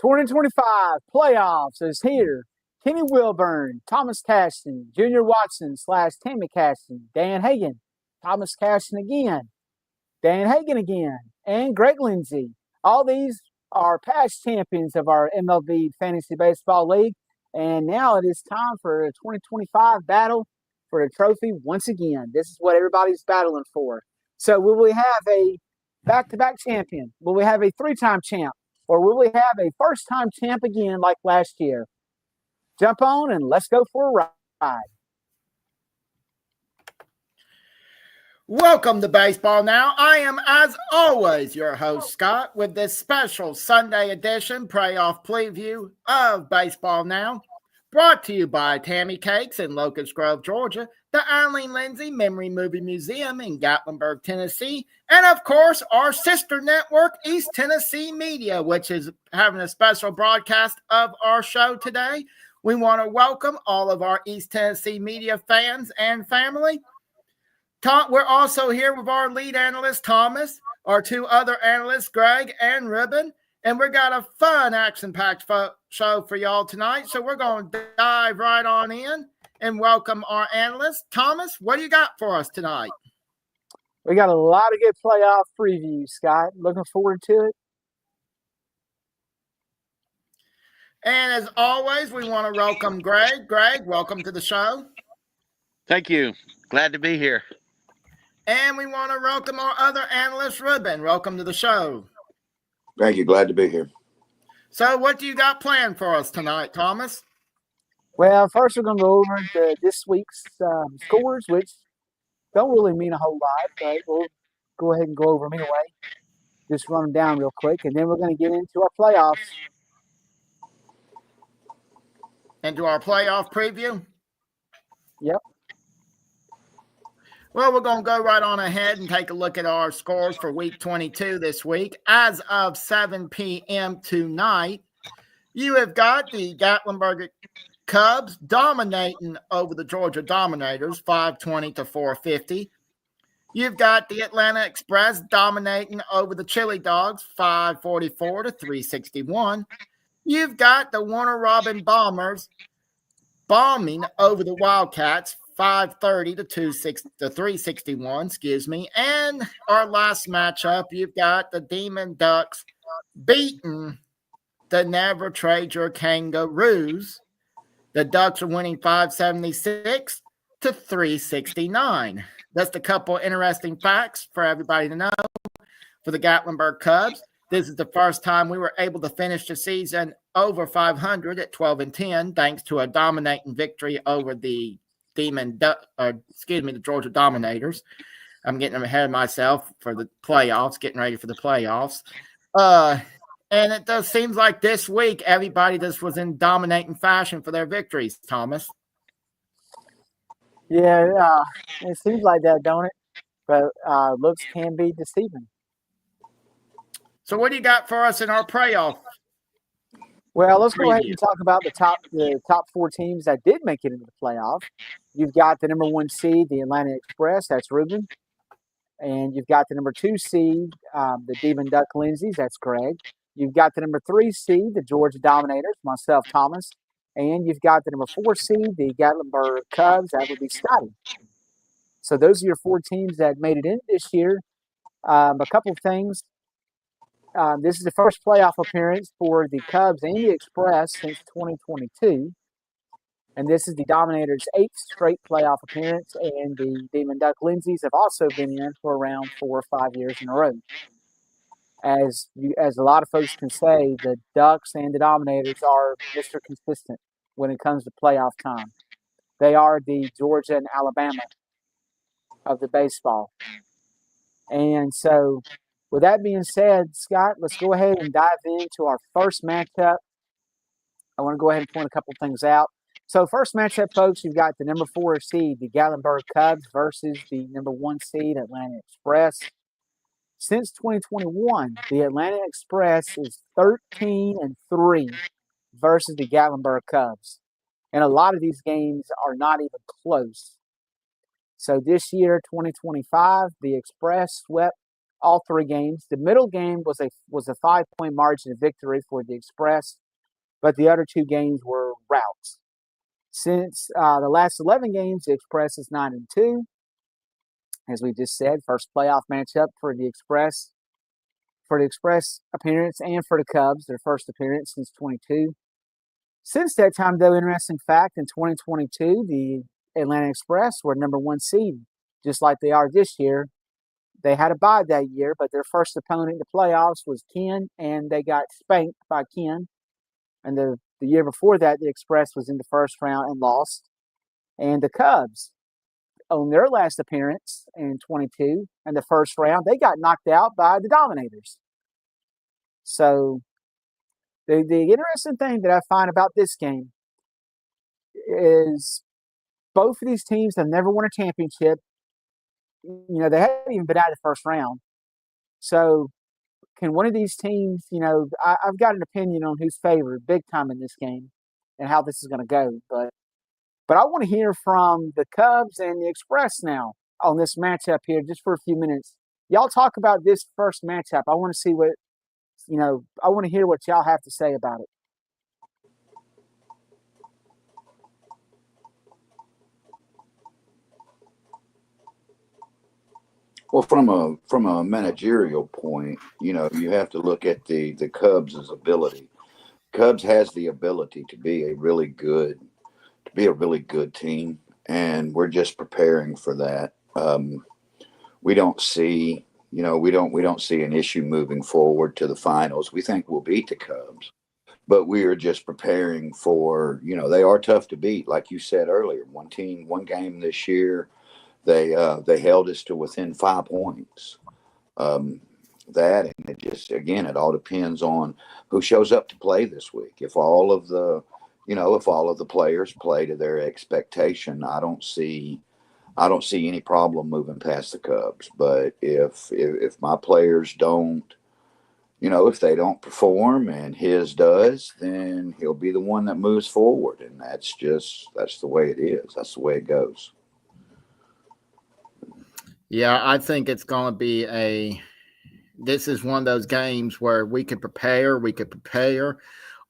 2025 playoffs is here. Kenny Wilburn, Thomas Caston, Junior Watson / Tammy Caston, Dan Hagan, Thomas Caston again, Dan Hagan again, and Greg Lindsay. All these are past champions of our MLB Fantasy Baseball League, and now it is time for a 2025 battle for the trophy once again. This is what everybody's battling for. So will we have a back-to-back champion? Will we have a three-time champ? Or will we have a first-time champ again like last year? Jump on and let's go for a ride. Welcome to Baseball Now. I am, as always, your host, Scott, with this special Sunday edition playoff preview of Baseball Now, brought to you by Tammy Cakes in Locust Grove, Georgia, the Eileen Lindsay Memory Movie Museum in Gatlinburg, Tennessee, and, of course, our sister network, East Tennessee Media, which is having a special broadcast of our show today. We want to welcome all of our East Tennessee Media fans and family. We're also here with our lead analyst, Thomas, our two other analysts, Greg and Ruben, and we got a fun, action-packed show for y'all tonight. So we're going to dive right on in and welcome our analyst. Thomas, what do you got for us tonight? We got a lot of good playoff previews, Scott. Looking forward to it. And as always, we want to welcome Greg. Greg, welcome to the show. Thank you. Glad to be here. And we want to welcome our other analyst, Ruben. Welcome to the show. Thank you. Glad to be here. So what do you got planned for us tonight, Thomas? Well, first we're going to go over this week's scores, which don't really mean a whole lot, but we'll go ahead and go over them anyway. Just run them down real quick, and then we're going to get into our playoffs. Into our playoff preview? Yep. Well, we're going to go right on ahead and take a look at our scores for Week 22 this week. As of 7 p.m. tonight, you have got the Gatlinburg Cubs dominating over the Georgia Dominators, 520-450. You've got the Atlanta Express dominating over the Chili Dogs, 544-361. You've got the Warner Robin Bombers bombing over the Wildcats, 530-361, And our last matchup, you've got the Demon Ducks beating the Never Trade Your Kangaroos. The Ducks are winning 576-369. That's a couple interesting facts for everybody to know. For the Gatlinburg Cubs, this is the first time we were able to finish the season over 500 at 12-10, thanks to a dominating victory over the the Georgia Dominators. I'm getting ahead of myself for the playoffs, getting ready for the playoffs. And it does seems like this week everybody just was in dominating fashion for their victories, Thomas. Yeah, it seems like that, don't it? But looks can be deceiving. So what do you got for us in our playoff? Well, let's go ahead and talk about the top four teams that did make it into the playoff. You've got the number 1 seed, the Atlanta Express, that's Ruben. And you've got the number 2 seed, the Demon Duck Lindsays, that's Greg. You've got the number 3 seed, the Georgia Dominators, myself, Thomas. And you've got the number 4 seed, the Gatlinburg Cubs, that would be Scotty. So those are your 4 teams that made it in this year. A couple of things. This is the first playoff appearance for the Cubs and the Express since 2022. And this is the Dominators' 8th straight playoff appearance. And the Demon Duck Lindsays have also been in for around 4 or 5 years in a row. As a lot of folks can say, the Ducks and the Dominators are Mr. Consistent when it comes to playoff time. They are the Georgia and Alabama of the baseball. And so, with that being said, Scott, let's go ahead and dive into our first matchup. I want to go ahead and point a couple things out. So, first matchup, folks, you've got the number 4 seed, the Gatlinburg Cubs, versus the number 1 seed, Atlanta Express. Since 2021, the Atlanta Express is 13-3 versus the Gatlinburg Cubs. And a lot of these games are not even close. So this year, 2025, the Express swept all three games. The middle game was a 5-point margin of victory for the Express, but the other two games were routs. Since the last 11 games, the Express is 9-2. As we just said, first playoff matchup for the Express appearance and for the Cubs, their first appearance since 22. Since that time, though, interesting fact, in 2022, the Atlanta Express were number 1 seed, just like they are this year. They had a bye that year, but their first opponent in the playoffs was Ken, and they got spanked by Ken. And the year before that, the Express was in the first round and lost. And the Cubs, on their last appearance in 22, in the first round, they got knocked out by the Dominators. So the interesting thing that I find about this game is both of these teams have never won a championship. You know, they haven't even been out of the first round. So can one of these teams, you know, I've got an opinion on who's favored big time in this game and how this is going to go. But I want to hear from the Cubs and the Express now on this matchup here just for a few minutes. Y'all talk about this first matchup. I want to see what, you know, I want to hear what y'all have to say about it. Well, from a managerial point, you know, you have to look at the Cubs' ability. Cubs has the ability to be a really good team, and we're just preparing for that. We don't see, you know, we don't see an issue moving forward to the finals. We think we'll beat the Cubs, but we are just preparing for, you know, they are tough to beat, like you said earlier. One game this year. They held us to within 5 points. That, and it just, again, it all depends on who shows up to play this week. If all of the players play to their expectation, I don't see any problem moving past the Cubs. But if my players don't, you know, if they don't perform and his does, then he'll be the one that moves forward. And that's the way it is. That's the way it goes. Yeah, I think it's going to be this is one of those games where we could prepare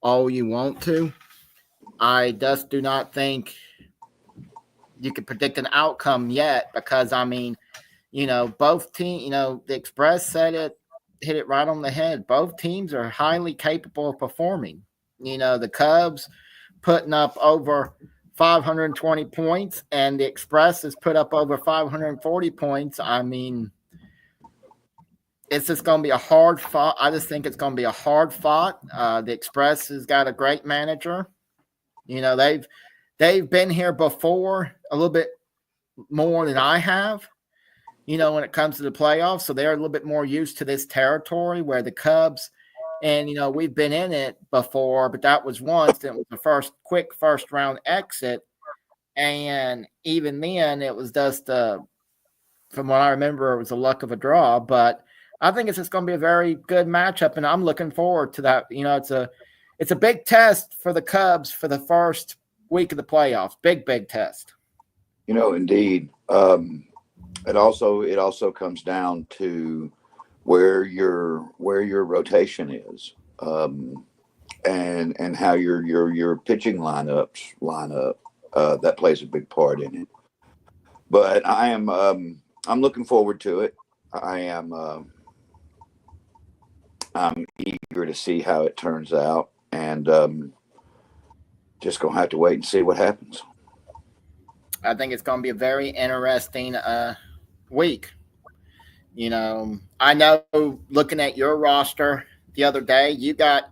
all you want to. I just do not think you can predict an outcome yet because, I mean, you know, both teams, you know, the Express hit it right on the head. Both teams are highly capable of performing. You know, the Cubs putting up over 520 points, and the Express has put up over 540 points. I mean, it's just going to be a hard fought. I just think it's going to be a hard fought. The Express has got a great manager. You know, they've been here before a little bit more than I have, you know, when it comes to the playoffs. So they're a little bit more used to this territory where the Cubs, and, you know, we've been in it before, but that was once. It was the quick first round exit. And even then it was just, from what I remember, it was a luck of a draw. But I think it's just going to be a very good matchup, and I'm looking forward to that. You know, it's a big test for the Cubs for the first week of the playoffs. Big test. You know, indeed. It also comes down to where your rotation is, and how your pitching lineups line up. That plays a big part in it. But I'm looking forward to it. I'm eager to see how it turns out, and just gonna have to wait and see what happens. I think it's going to be a very interesting week. You know, I know looking at your roster the other day, you got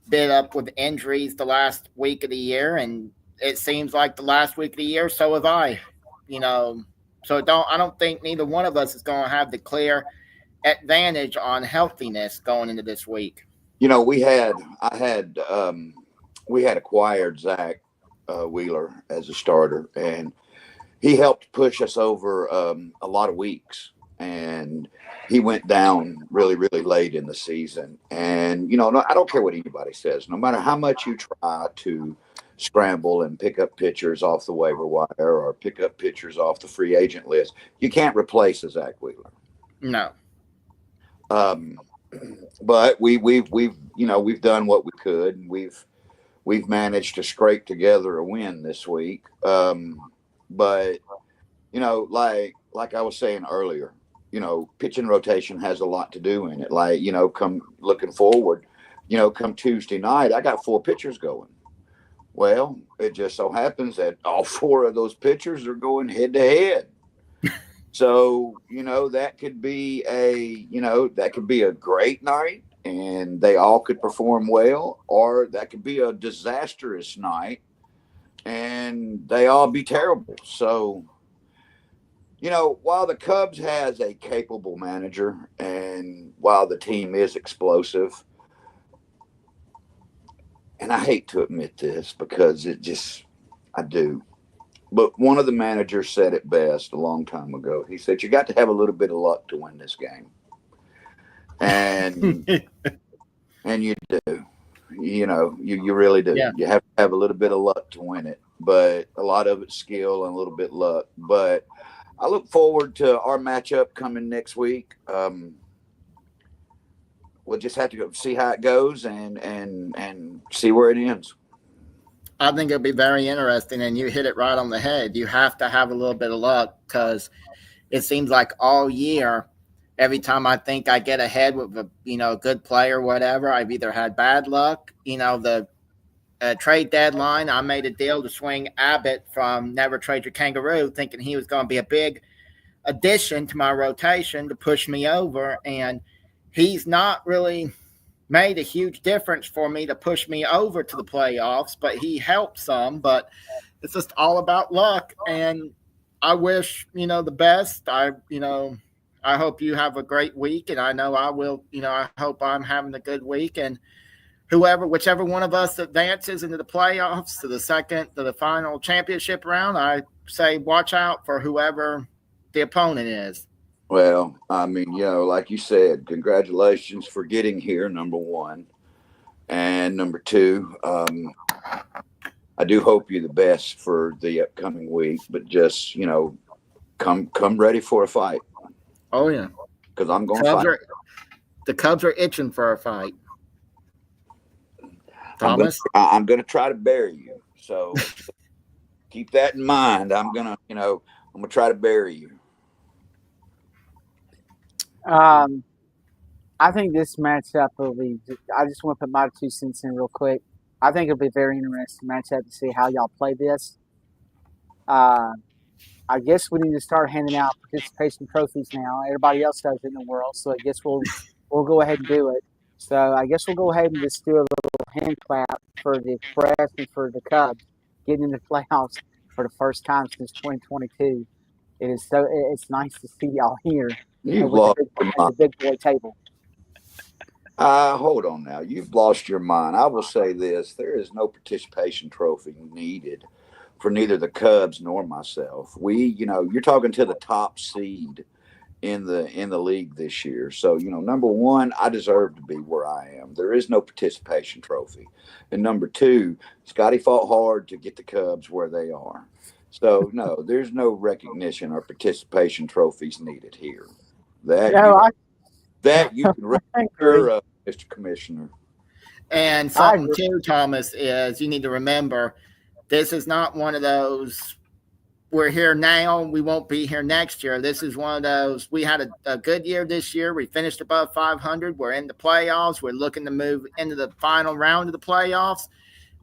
bit up with injuries the last week of the year, and it seems like the last week of the year, so have I. You know, so I don't think neither one of us is going to have the clear advantage on healthiness going into this week. You know, we had acquired Zach Wheeler as a starter, and he helped push us over a lot of weeks. And he went down really, really late in the season. And, you know, I don't care what anybody says. No matter how much you try to scramble and pick up pitchers off the waiver wire or pick up pitchers off the free agent list, you can't replace a Zach Wheeler. No. But we've done what we could, and we've managed to scrape together a win this week. But like I was saying earlier, pitching rotation has a lot to do in it. Like, come looking forward, come Tuesday night, I got 4 pitchers going. Well, it just so happens that all 4 of those pitchers are going head to head. So, that could be a great night and they all could perform well, or that could be a disastrous night and they all be terrible. So, while the Cubs has a capable manager and while the team is explosive, and I hate to admit this because I do, but one of the managers said it best a long time ago. He said, you got to have a little bit of luck to win this game. And, and you do, you really do. Yeah. You have to have a little bit of luck to win it, but a lot of it's skill and a little bit luck. But I look forward to our matchup coming next week. We'll just have to go see how it goes and see where it ends. I think it'll be very interesting, and you hit it right on the head. You have to have a little bit of luck because it seems like all year, every time I think I get ahead with a good player or whatever, I've either had bad luck. The trade deadline, I made a deal to swing Abbott from Never Trade Your Kangaroo, thinking he was going to be a big addition to my rotation to push me over, and he's not really made a huge difference for me to push me over to the playoffs, but he helped some. But it's just all about luck, and I wish the best. I hope you have a great week, and I know I will. I hope I'm having a good week, and whichever one of us advances into the playoffs to the final championship round, I say watch out for whoever the opponent is. Well, I mean, like you said, congratulations for getting here, number one. And number two, I do hope you're the best for the upcoming week, but just, come ready for a fight. Oh, yeah. Because I'm going to fight. The Cubs are itching for a fight. Thomas? I'm going to try to bury you. So keep that in mind. I'm going to try to bury you. I think this matchup will be. I just want to put my 2 cents in real quick. I think it'll be a very interesting matchup to see how y'all play this. I guess we need to start handing out participation trophies now. Everybody else does it in the world, so I guess we'll go ahead and do it. So I guess we'll go ahead and just do a little hand clap for the Express and for the Cubs getting into playoffs for the first time since 2022. It's nice to see y'all here. You've lost the big boy table. Hold on now. You've lost your mind. I will say this. There is no participation trophy needed for neither the Cubs nor myself. You're talking to the top seed in the league this year. So, number one, I deserve to be where I am. There is no participation trophy. And number two, Scotty fought hard to get the Cubs where they are. So, no, there's no recognition or participation trophies needed here. That you can register, Mr. Commissioner. And something too, Thomas, is you need to remember this is not one of those we're here now, we won't be here next year. This is one of those, we had a good year this year. We finished above 500. We're in the playoffs. We're looking to move into the final round of the playoffs.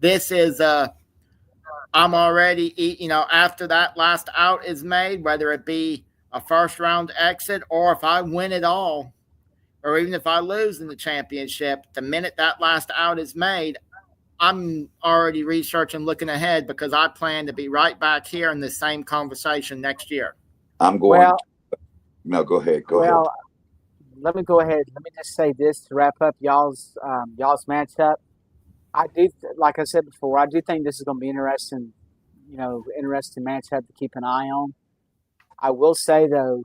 This is I'm already, after that last out is made, whether it be a first round exit or if I win it all, or even if I lose in the championship, the minute that last out is made, I'm already researching, looking ahead, because I plan to be right back here in the same conversation next year. I'm going. No, go ahead. Go ahead. Let me go ahead. Let me just say this to wrap up y'all's matchup. I do, like I said before, I do think this is going to be interesting. Interesting matchup to keep an eye on. I will say though,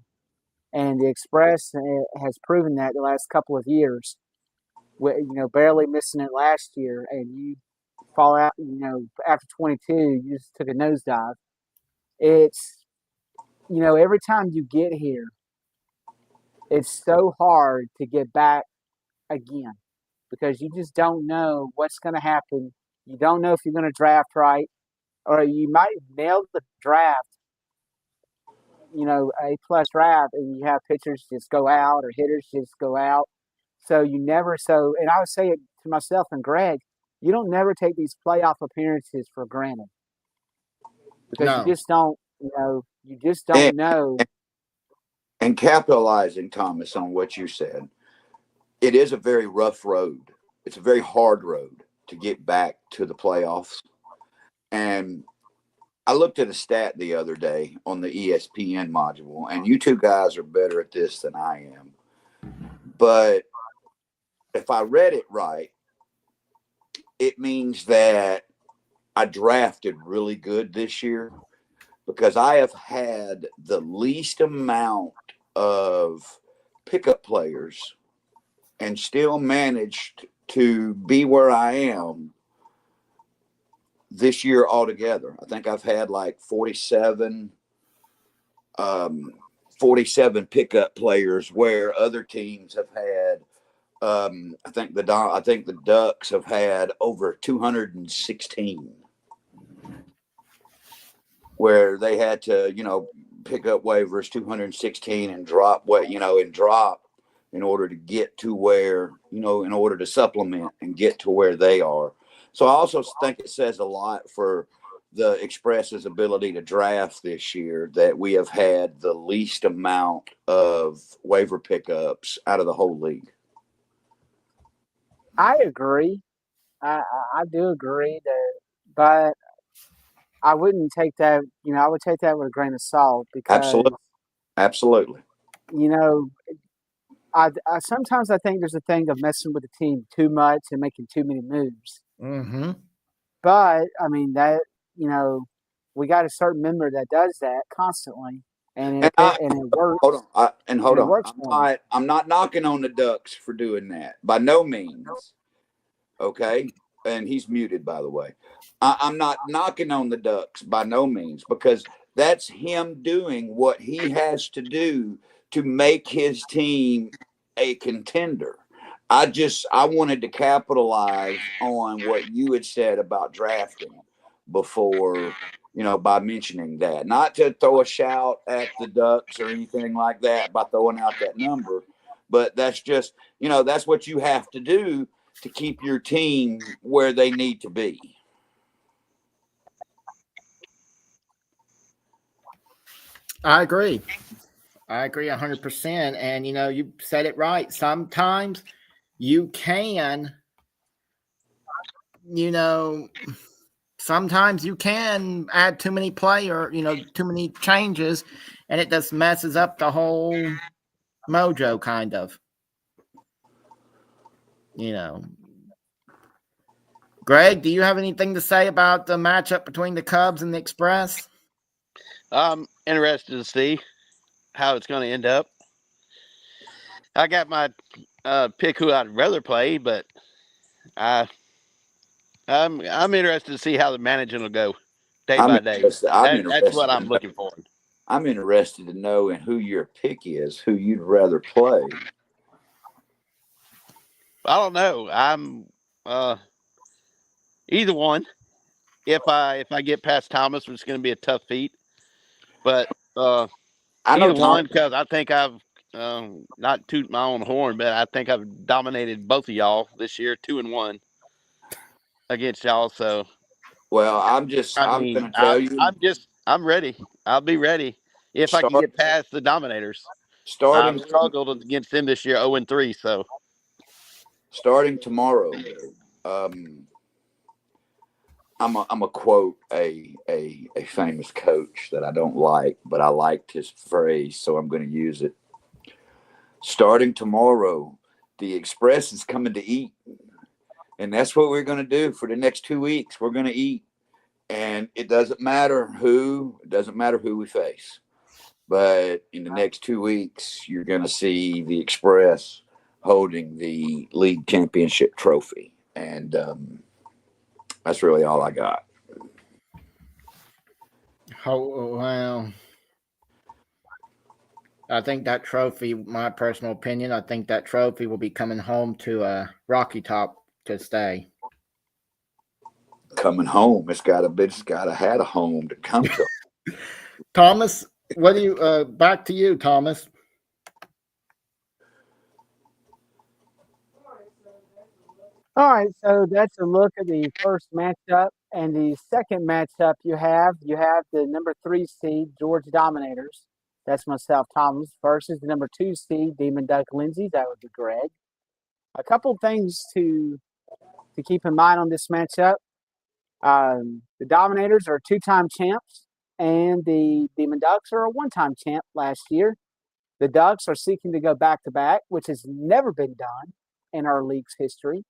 and the Express has proven that the last couple of years. Barely missing it last year, and you fall out, after 22, you just took a nosedive. It's, every time you get here, it's so hard to get back again because you just don't know what's going to happen. You don't know if you're going to draft right, or you might nail the draft, A+ draft, and you have pitchers just go out or hitters just go out. So you never and I would say it to myself and Greg, you don't never take these playoff appearances for granted because you No. just don't, you just don't know. And capitalizing, Thomas, on what you said, it is a very rough road. It's a very hard road to get back to the playoffs. And I looked at a stat the other day on the ESPN module, and you two guys are better at this than I am. But if I read it right, it means that I drafted really good this year because I have had the least amount of pickup players and still managed to be where I am this year altogether. I think I've had like 47 pickup players where other teams have had I think the Ducks have had over 216 where they had to, pick up waivers 216 and drop in order to get to where, in order to supplement and get to where they are. So I also think it says a lot for the Express's ability to draft this year that we have had the least amount of waiver pickups out of the whole league. I agree. I do agree that, but I wouldn't take that. I would take that with a grain of salt because Absolutely. I sometimes I think there's a thing of messing with the team too much and making too many moves. Mm-hmm. But I mean that we got a certain member that does that constantly, and it works. Hold on. It works for him. I'm not knocking on the Ducks for doing that by no means. Okay, and he's muted, by the way. I'm not knocking on the Ducks by no means because that's him doing what he has to do to make his team a contender. I wanted to capitalize on what you had said about drafting before, by mentioning that. Not to throw a shout at the Ducks or anything like that by throwing out that number, but that's just, that's what you have to do to keep your team where they need to be. I agree 100%. And, you said it right. Sometimes you can, sometimes you can add too many too many changes, and it just messes up the whole mojo, kind of. Greg, do you have anything to say about the matchup between the Cubs and the Express? I'm interested to see how it's going to end up. I got my pick who I'd rather play, but I'm interested to see how the managing will go day by day. That's what I'm looking for. I'm interested to know in who your pick is, who you'd rather play. I don't know. I'm either one. If I get past Thomas, it's going to be a tough feat. But either one, because I think I've not toot my own horn, but I think I've dominated both of y'all this year, 2-1 against y'all. So, well, I'm going to tell you, I'm ready. I'll be ready if I can get past the Dominators. I've struggled against them this year, 0-3. So, starting tomorrow, I'm a quote a famous coach that I don't like, but I liked his phrase, so I'm going to use it. Starting tomorrow, the Express is coming to eat, and that's what we're going to do for the next 2 weeks. We're going to eat, and it doesn't matter who we face, but in the next 2 weeks, you're going to see the Express holding the league championship trophy, and that's really all I got. Oh, well, I think that trophy, my personal opinion, I think that trophy will be coming home to Rocky Top to stay. Coming home, it's got to had a home to come to. Thomas, what do you? Back to you, Thomas. All right, so that's a look at the first matchup. And the second matchup you have the number 3 seed, Georgia Dominators. That's myself, Thomas, versus the number 2 seed, Demon Duck Lindsay. That would be Greg. A couple things to keep in mind on this matchup. The Dominators are 2-time champs, and the Demon Ducks are a 1-time champ last year. The Ducks are seeking to go back-to-back, which has never been done in our league's history.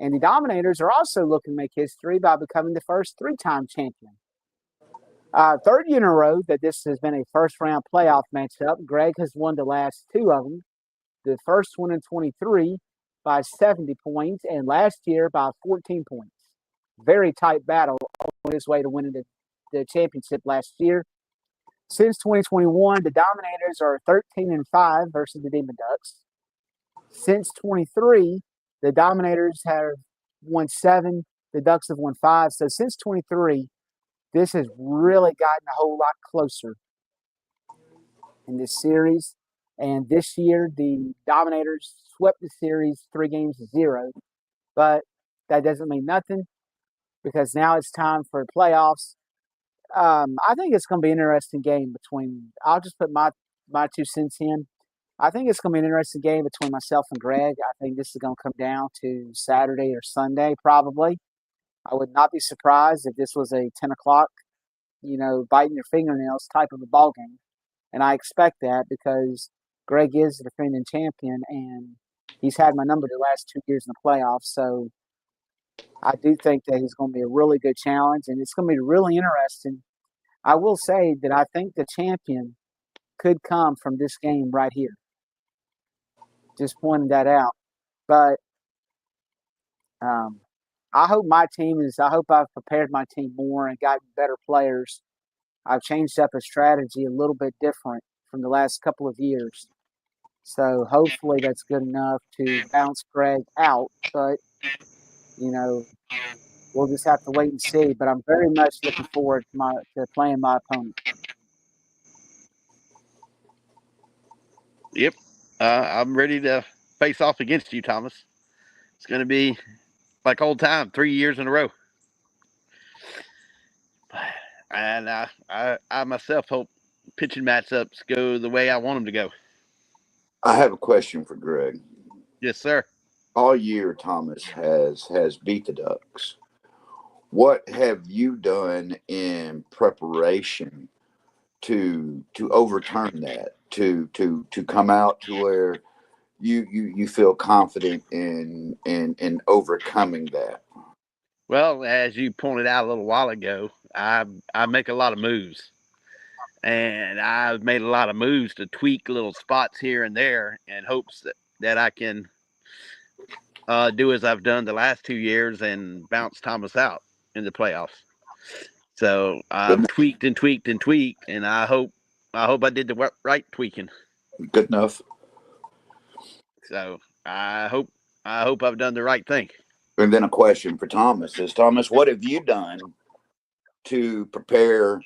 And the Dominators are also looking to make history by becoming the first 3-time champion. Third year in a row that this has been a first-round playoff matchup. Greg has won the last 2 of them. The first one in 23 by 70 points, and last year by 14 points. Very tight battle on his way to winning the championship last year. Since 2021, the Dominators are 13-5 versus the Demon Ducks. Since 23, the Dominators have won 7. The Ducks have won 5. So since 23, this has really gotten a whole lot closer in this series. And this year, the Dominators swept the series 3-0. But that doesn't mean nothing because now it's time for playoffs. I think it's going to be an interesting game between – I'll just put my 2 cents in. I think it's going to be an interesting game between myself and Greg. I think this is going to come down to Saturday or Sunday probably. I would not be surprised if this was a 10 o'clock, biting your fingernails type of a ball game. And I expect that because Greg is the defending champion and he's had my number the last 2 years in the playoffs. So I do think that he's going to be a really good challenge and it's going to be really interesting. I will say that I think the champion could come from this game right here. Just pointing that out. But I hope I've prepared my team more and gotten better players. I've changed up a strategy a little bit different from the last couple of years. So hopefully that's good enough to bounce Greg out. But, we'll just have to wait and see. But I'm very much looking forward to playing my opponent. Yep. I'm ready to face off against you, Thomas. It's going to be like old time, 3 years in a row. And I myself hope pitching matchups go the way I want them to go. I have a question for Greg. Yes, sir. All year, Thomas has beat the Ducks. What have you done in preparation to overturn that? To come out to where you feel confident in overcoming that? Well, as you pointed out a little while ago, I make a lot of moves. And I've made a lot of moves to tweak little spots here and there in hopes that I can do as I've done the last 2 years and bounce Thomas out in the playoffs. So I've tweaked and tweaked and tweaked, and I hope I did the right tweaking. Good enough. So I hope I've done the right thing. And then a question for Thomas is, Thomas, what have you done to prepare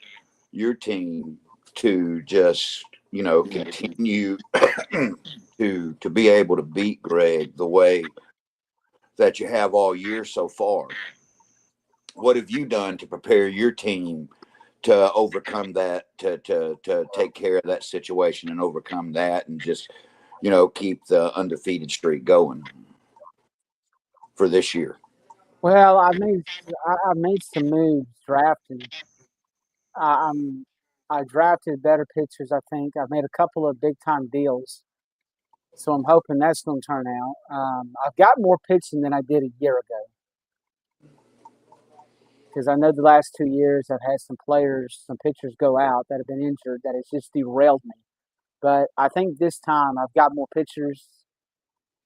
your team to just, continue to be able to beat Greg the way that you have all year so far? What have you done to prepare your team to overcome that, to take care of that situation and overcome that and just, keep the undefeated streak going for this year? Well, I made some moves drafting. I drafted better pitchers, I think. I've made a couple of big-time deals. So I'm hoping that's going to turn out. I've got more pitching than I did a year ago. Because I know the last 2 years I've had some pitchers go out that have been injured that has just derailed me. But I think this time I've got more pitchers.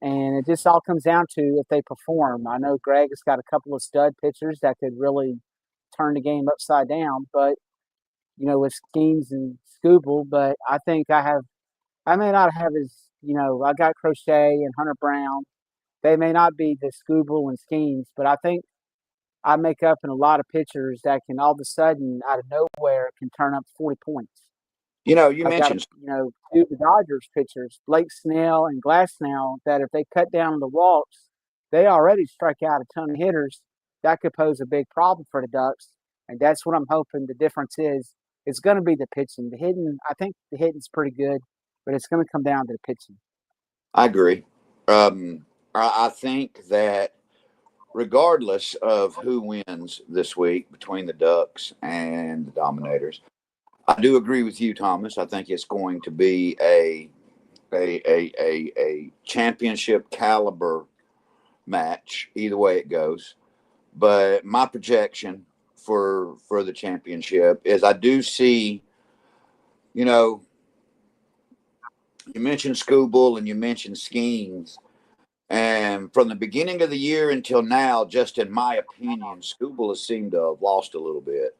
And it just all comes down to if they perform. I know Greg has got a couple of stud pitchers that could really turn the game upside down. But with Skeens and Scooble, but I think I I may not have I got Crochet and Hunter Brown. They may not be the Scooble and Schemes, but I think I make up in a lot of pitchers that can all of a sudden, out of nowhere, can turn up 40 points. You I've got, mentioned two of the Dodgers pitchers, Blake Snell and Glasnow, that if they cut down on the walks, they already strike out a ton of hitters. That could pose a big problem for the Ducks, and that's what I'm hoping the difference is. It's going to be the pitching. The hitting, I think the hitting's pretty good, but it's going to come down to the pitching. I agree. I think that regardless of who wins this week between the Ducks and the Dominators, I do agree with you, Thomas. I think it's going to be a championship caliber match, either way it goes. But my projection for the championship is I do see, you mentioned Scooble and you mentioned Schemes. And from the beginning of the year until now, just in my opinion, Scooble has seemed to have lost a little bit.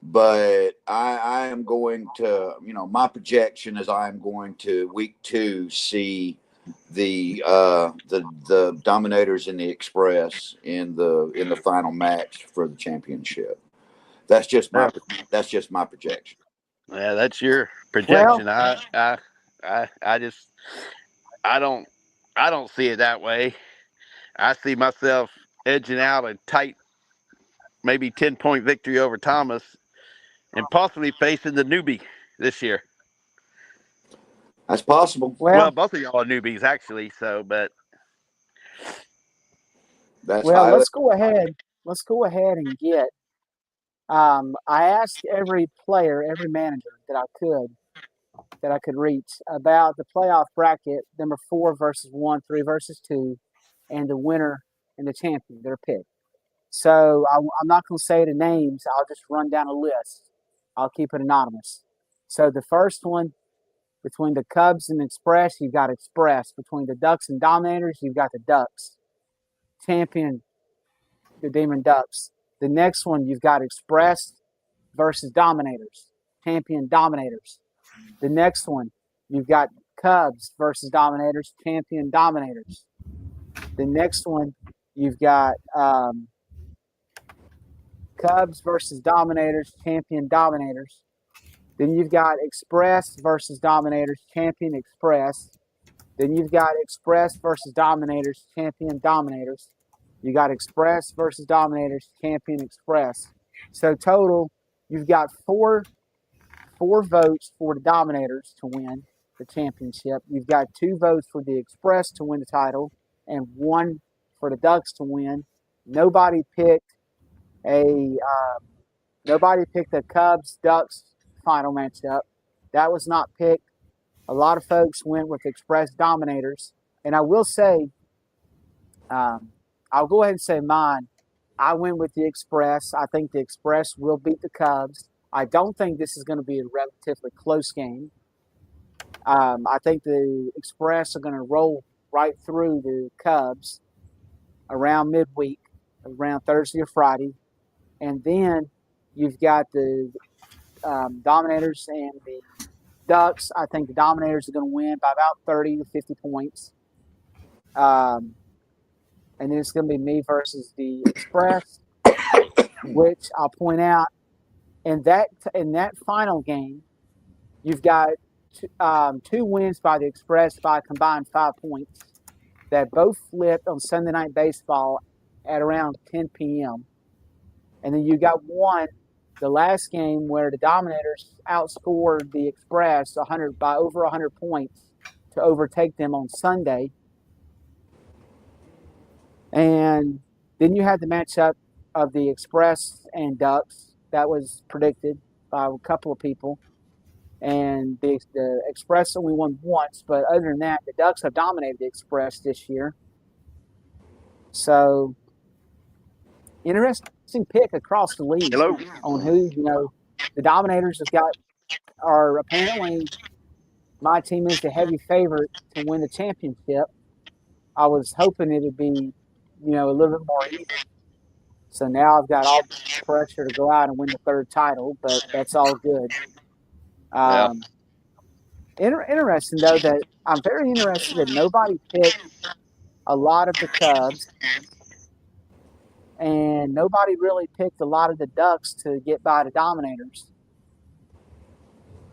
But I am going to, my projection is I am going to week 2 see the Dominators and the Express in the final match for the championship. That's just my projection. Yeah, that's your projection. Well, I don't see it that way. I see myself edging out a tight, maybe 10-point victory over Thomas, and possibly facing the newbie this year. That's possible. Well, both of y'all are newbies, actually. But let's go ahead. Let's go ahead and get. I asked every player, every manager that I could reach about the playoff bracket, number 4 versus 1, 3 versus 2, and the winner and the champion, their pick. So I'm not going to say the names. I'll just run down a list. I'll keep it anonymous. So the first one, between the Cubs and Express, you've got Express. Between the Ducks and Dominators, you've got the Ducks. Champion, the Demon Ducks. The next one, you've got Express versus Dominators. Champion, Dominators. The next one, you've got Cubs versus Dominators. Champion, Dominators. The next one, you've got Cubs versus Dominators. Champion, Dominators. Then you've got Express versus Dominators, champion Express. Then you've got Express versus Dominators, champion Dominators. You got Express versus Dominators, champion Express. So total, you've got four votes for the Dominators to win the championship. You've got 2 votes for the Express to win the title, and 1 for the Ducks to win. Nobody picked the Cubs Ducks final matchup. That was not picked. A lot of folks went with Express Dominators. And I will say, I'll go ahead and say mine. I went with the Express. I think the Express will beat the Cubs. I don't think this is going to be a relatively close game. I think the Express are going to roll right through the Cubs around midweek, around Thursday or Friday. And then you've got the Dominators and the Ducks. I think the Dominators are going to win by about 30 to 50 points. And then it's going to be me versus the Express, which I'll point out in that final game, you've got 2 wins by the Express by a combined 5 points that both flipped on Sunday Night Baseball at around 10 p.m. And then you got one, the last game, where the Dominators outscored the Express by over 100 points to overtake them on Sunday. And then you had the matchup of the Express and Ducks that was predicted by a couple of people. And the Express only won once, but other than that, the Ducks have dominated the Express this year. So, interesting pick across the league on who, the Dominators are apparently, my team is the heavy favorite to win the championship. I was hoping it would be, a little bit more even. So now I've got all the pressure to go out and win the 3rd title, but that's all good. Interesting, though, that I'm very interested that nobody picked a lot of the Cubs and nobody really picked a lot of the Ducks to get by the Dominators.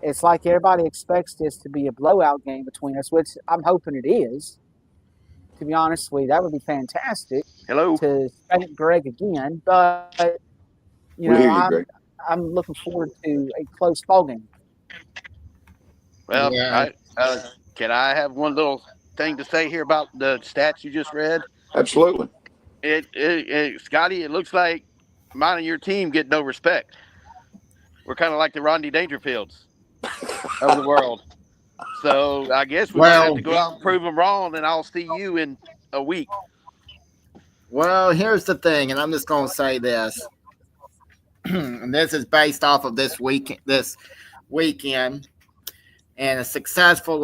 It's like everybody expects this to be a blowout game between us, which I'm hoping it is. To be honest with you, that would be fantastic. Hello. To spank Greg again, but I'm looking forward to a close ball game. Well, yeah. Can I have one little thing to say here about the stats you just read? Absolutely. Scotty, it looks like mine and your team get no respect. We're kind of like the Rodney Dangerfields of the world. So I guess we might have to go out and prove them wrong, and I'll see you in a week. Well, here's the thing, and I'm just going to say this. And this is based off of this weekend. And a successful,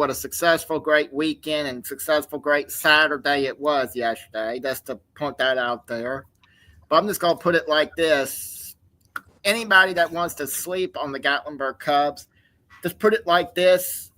great weekend and successful, great Saturday it was yesterday. Just to point that out there. But I'm just going to put it like this. Anybody that wants to sleep on the Gatlinburg Cubs, just put it like this.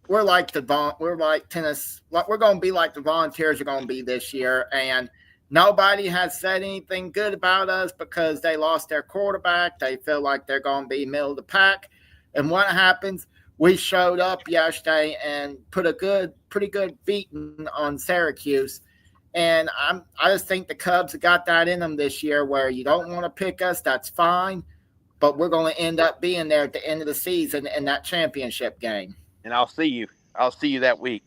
We're like tennis. We're going to be like the Volunteers are going to be this year. And nobody has said anything good about us because they lost their quarterback. They feel like they're going to be middle of the pack. And what happens? We showed up yesterday and put a pretty good beating on Syracuse. And I just think the Cubs have got that in them this year where you don't want to pick us, that's fine. But we're going to end up being there at the end of the season in that championship game. And I'll see you. I'll see you that week.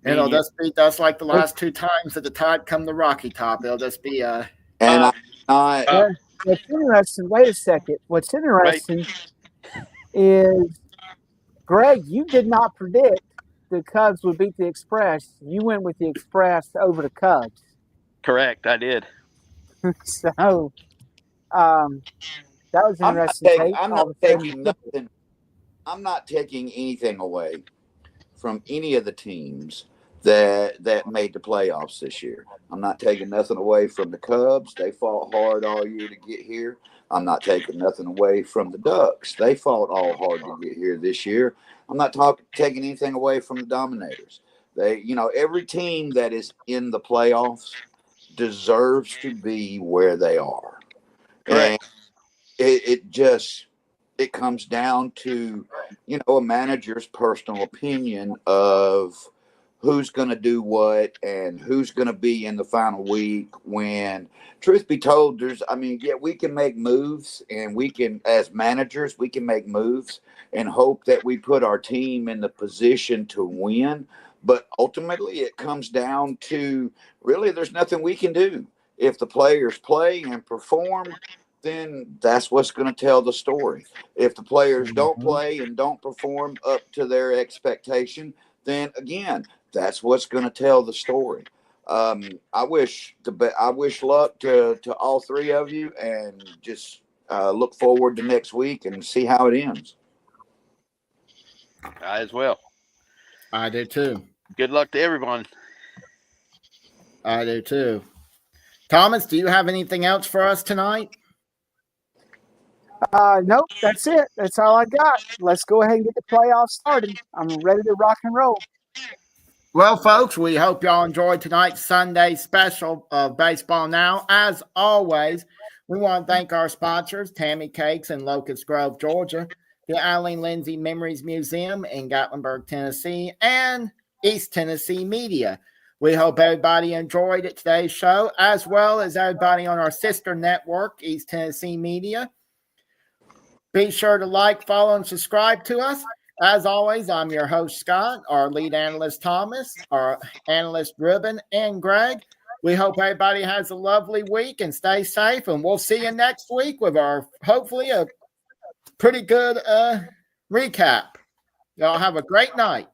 And it'll just be just like the last two times that the Tide come to Rocky Top. It'll just be what's interesting, wait a second. What's interesting is Greg, you did not predict the Cubs would beat the Express. You went with the Express over the Cubs. Correct, I did. So, that was interesting. I'm not taking anything away from any of the teams that made the playoffs this year. I'm not taking nothing away from the Cubs. They fought hard all year to get here. I'm not taking nothing away from the Ducks. They fought all hard to get here this year. I'm not taking anything away from the Dominators. Every team that is in the playoffs deserves to be where they are. Correct. And it comes down to, a manager's personal opinion of who's going to do what and who's going to be in the final week when, truth be told, we can make moves and as managers, we can make moves and hope that we put our team in the position to win. But ultimately it comes down to really there's nothing we can do. If the players play and perform, then that's what's going to tell the story. If the players don't play and don't perform up to their expectation, then again, that's what's going to tell the story. I wish luck to all three of you, and just look forward to next week and see how it ends. I as well. I do too. Good luck to everyone. I do too. Thomas, do you have anything else for us tonight? Nope, that's it. That's all I got. Let's go ahead and get the playoffs started. I'm ready to rock and roll. Well, folks, we hope y'all enjoyed tonight's Sunday special of Baseball Now. As always, we want to thank our sponsors, Tammy Cakes in Locust Grove, Georgia, the Eileen Lindsay Memories Museum in Gatlinburg, Tennessee, and East Tennessee Media. We hope everybody enjoyed today's show, as well as everybody on our sister network, East Tennessee Media. Be sure to like, follow, and subscribe to us. As always, I'm your host, Scott, our lead analyst, Thomas, our analyst, Ruben, and Greg. We hope everybody has a lovely week and stay safe, and we'll see you next week with hopefully a pretty good recap. Y'all have a great night.